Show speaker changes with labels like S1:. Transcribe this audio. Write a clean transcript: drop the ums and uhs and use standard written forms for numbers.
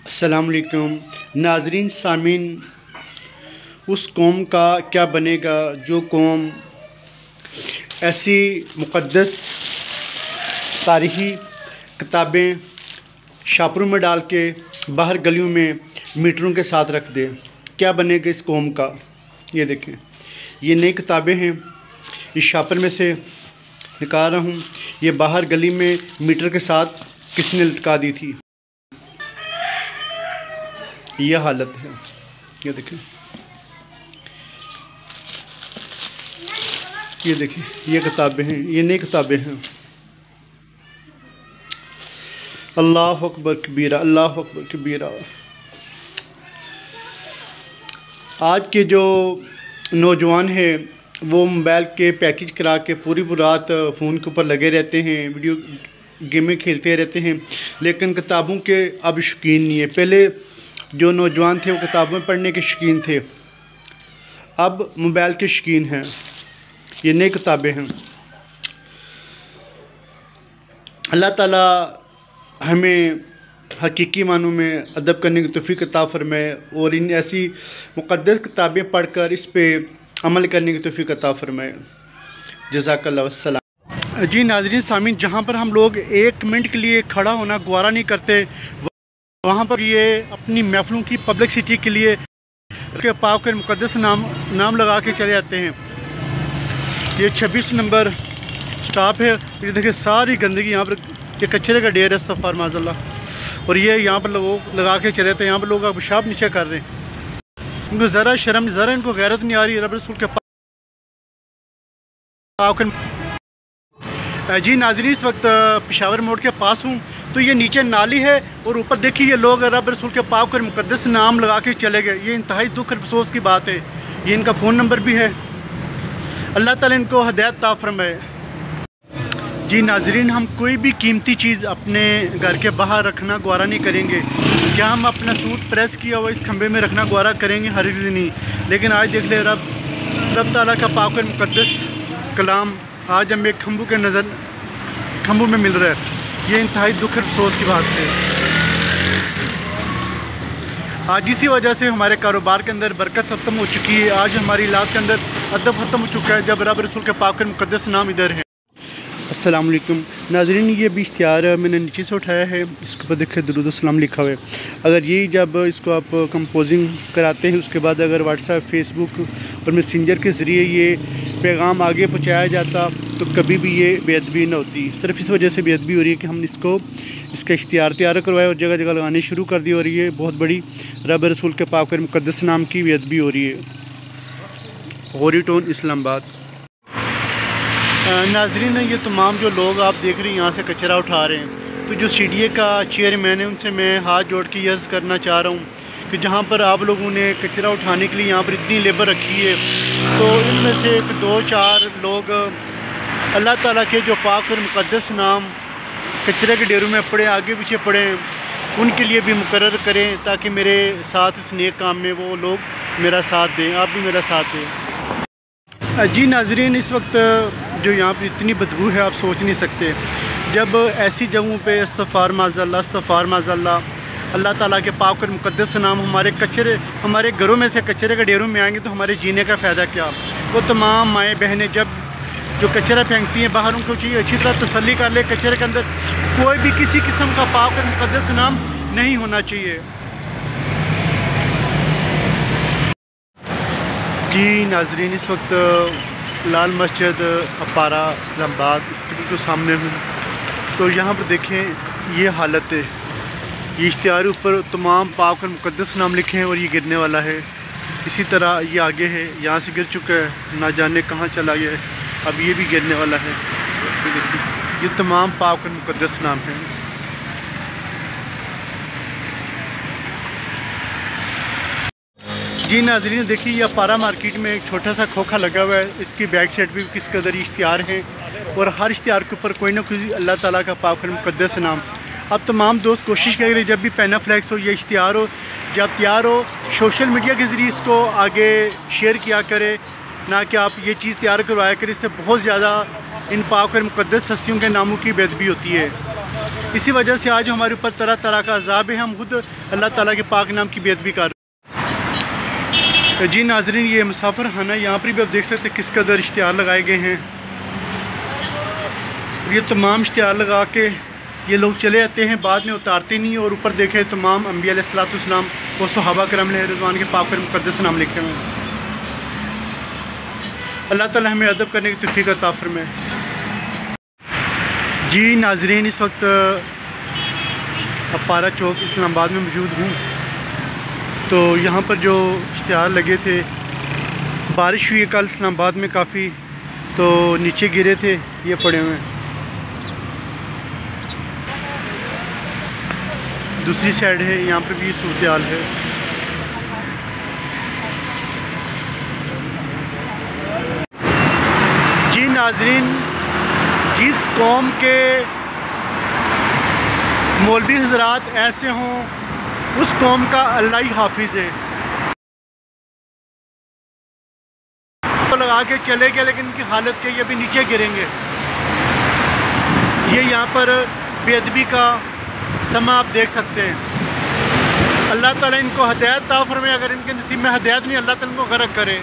S1: अस्सलाम वालेकुम नाज़रीन सामीन। उस कौम का क्या बनेगा जो कौम ऐसी मुक़द्दस तारीख़ी किताबें शापरों में डाल के बाहर गलियों में मीटरों के साथ रख दे। क्या बनेगा इस कौम का। ये देखें, ये नई किताबें हैं, इस शापर में से निकाल रहा हूँ। ये बाहर गली में मीटर के साथ किसने लटका दी थी। यह हालत है। ये देखें, ये देखिए, ये किताबें हैं, ये नई किताबें हैं। अल्लाह अकबर कबीरा, अल्लाह अकबर कबीरा। आज के जो नौजवान हैं वो मोबाइल के पैकेज करा के पूरी रात फ़ोन के ऊपर लगे रहते हैं, वीडियो गेमें खेलते रहते हैं, लेकिन किताबों के अब शौकीन नहीं है। पहले जो नौजवान थे वो किताबें पढ़ने के शौकीन थे, अब मोबाइल के शौकीन हैं। ये नई किताबें हैं। अल्लाह ताला हमें हकीकी मानों में अदब करने की तौफीक अता फरमाए और इन ऐसी मुक़द्दस किताबें पढ़कर इस पे अमल करने की तौफीक अता फरमाए। जज़ाकल्लाह वस्सलाम। जी नाज़रीन सामीन, जहाँ पर हम लोग एक मिनट के लिए खड़ा होना गवारा नहीं करते, वहाँ पर ये अपनी महफिलों की पब्लिसिटी के लिए के पाक के मुक़द्दस नाम लगा के चले जाते हैं। ये 26 नंबर स्टॉप है। ये देखिए, सारी गंदगी यहाँ पर, ये कचरे का ढेर है, इस्तग़फ़ार माज़अल्लाह। और ये यहाँ पर लोग लगा के चले थे, यहाँ पर लोग अब पेशाब नीचे कर रहे हैं। इनको ज़रा शर्म, ज़रा इनको गैरत नहीं आ रही रब रसूल के पाक। जी नाज़रीन, इस वक्त पेशावर मोड़ के पास हूँ, तो ये नीचे नाली है और ऊपर देखिए ये लोग रब रसूल के पाक और मुक़द्दस नाम लगा के चले गए। ये इंतहाई दुख और अफसोस की बात है। ये इनका फ़ोन नंबर भी है। अल्लाह ताला इनको हिदायत अता फरमाए। जी नाज़रीन, हम कोई भी कीमती चीज़ अपने घर के बाहर रखना गवारा नहीं करेंगे। क्या हम अपना सूट प्रेस किया हुआ इस खंबे में रखना गवारा करेंगे? हरगिज़ नहीं। लेकिन आज देख ले, रब ताला का पाक और मुक़द्दस कलाम आज हमें खंबों में मिल रहा है। ये इंतहाई दुख और अफसोस की बात है। आज इसी वजह से हमारे कारोबार के अंदर बरकत ख़त्म हो चुकी है। आज हमारी इलाज के अंदर अदब ख़त्म हो चुका है जब रब रसूल के पाक और मुक़द्दस नाम इधर है। अस्सलाम वालेकुम नाज़रीन, ये भी इश्तिहार मैंने नीचे से उठाया है। इसके ऊपर देखिए दुरूद सलाम लिखा हुआ है। अगर यही जब इसको आप कंपोजिंग कराते हैं, उसके बाद अगर व्हाट्सएप, फेसबुक और मैसेंजर के ज़रिए ये पैगाम आगे पहुँचाया जाता तो कभी भी ये बेअदबी न होती। सिर्फ इस वजह से बेअदबी हो रही है कि हम इसका इश्तिहार तैयार करवाए और जगह जगह लगाने शुरू कर दी, और ये बहुत बड़ी रब रसूल के पाक और मुक़द्दस नाम की बेअदबी हो रही है। गौरी टाउन, इस्लामाबाद। नाज़रीन, ये तमाम जो लोग आप देख रहे हैं यहाँ से कचरा उठा रहे हैं, तो जो CDA का चेयरमैन है उनसे मैं हाथ जोड़ के ये अर्ज़ करना चाह रहा हूँ कि जहाँ पर आप लोगों ने कचरा उठाने के लिए यहाँ पर इतनी लेबर रखी है, तो इनमें से 2-4 लोग अल्लाह ताला के जो पाक और मुक़द्दस नाम कचरे के ढेरों में पड़े, आगे पीछे पड़े, उनके लिए भी मुकर्रर करें ताकि मेरे साथ इस नेक काम में वो लोग मेरा साथ दें। आप भी मेरा साथ दें। जी नाज़रीन, इस वक्त जो यहाँ पर इतनी बदबू है आप सोच नहीं सकते। जब ऐसी जगहों पे इस्तग़फ़ार माज़अल्लाह, इस्तग़फ़ार माज़अल्लाह, अल्लाह ताला के पाक और मुक़द्दस नाम हमारे घरों में से कचरे के ढेरों में आएंगे तो हमारे जीने का फ़ायदा क्या। वो तमाम माएँ बहनें जब जो कचरा फेंकती हैं बाहर, उनको चाहिए अच्छी तरह तसल्ली कर ले, कचरे के अंदर कोई भी किसी किस्म का पाक और मुक़द्दस नाम नहीं होना चाहिए। जी नाज़रीन, इस वक्त लाल मस्जिद अपारा इस्लामाबाद, इसके बिल्कुल सामने हूँ। तो यहाँ पर देखें ये हालत है। ये इश्तिहार ऊपर तमाम पाक और मुक़द्दस नाम लिखे हैं और ये गिरने वाला है। इसी तरह ये आगे है, यहाँ से गिर चुका है, ना जाने कहाँ चला गया है, अब ये भी गिरने वाला है। ये तमाम पाक और मुक़द्दस नाम हैं। जी नाज़रीन, देखिए ये अपारा मार्केट में एक छोटा सा खोखा लगा हुआ है। इसकी बैक साइड भी किस कदर इश्तिहार हैं और हर इश्तिहार के ऊपर कोई ना कोई अल्लाह ताला का पाक और मुक़द्दस नाम। अब तमाम दोस्त कोशिश करें जब भी पैनाफ्लेक्स हो या इश्तिहार हो, जब तैयार हो, सोशल मीडिया के ज़रिए इसको आगे शेयर किया करें, ना कि आप ये चीज़ तैयार करवाया करें। इससे बहुत ज़्यादा इन पाक और मुक़द्दस हस्तियों के नामों की बेअदबी होती है। इसी वजह से आज हमारे ऊपर तरह तरह का अज़ाब है। हम खुद अल्लाह ताला के पाक नाम की बेअदबी कर रहे हैं। जी नाज़रीन, ये मुसाफिर खाना, यहाँ पर भी आप देख सकते हैं किस कदर इश्तिहार लगाए गए हैं। ये तमाम इश्तिहार लगा के ये लोग चले जाते हैं, बाद में उतारते नहीं। और ऊपर देखे तमाम अम्बिया अलैहिस्सलाम और सहाबा करम रिज़वान के पाक पर मुक़द्दस नाम लिखे हुए हैं। अल्लाह ताला हमें अदब करने की तौफ़ीक़ अता फ़रमाए। जी नाज़रीन, इस वक्त अपारा चौक इस्लामाबाद में मौजूद हूँ। तो यहाँ पर जो इश्तिहार लगे थे, बारिश हुई है कल इस्लामाबाद में काफ़ी, तो नीचे गिरे थे, ये पड़े हुए हैं। दूसरी साइड है, यहाँ पे भी सूरत हाल है। जी नाज़रीन, जिस कौम के मौलवी हज़रात ऐसे हों, उस कौम का अल्लाह ही हाफिज़ है। तो लगा के चले गए, लेकिन इनकी हालत क्या, ये अभी नीचे गिरेंगे। ये यहाँ पर बेअदबी का समा आप देख सकते हैं। अल्लाह ताला इनको हिदायत अता फरमाए। अगर इनके नसीब में हिदायत नहीं, अल्लाह ताला इनको गर्क करे।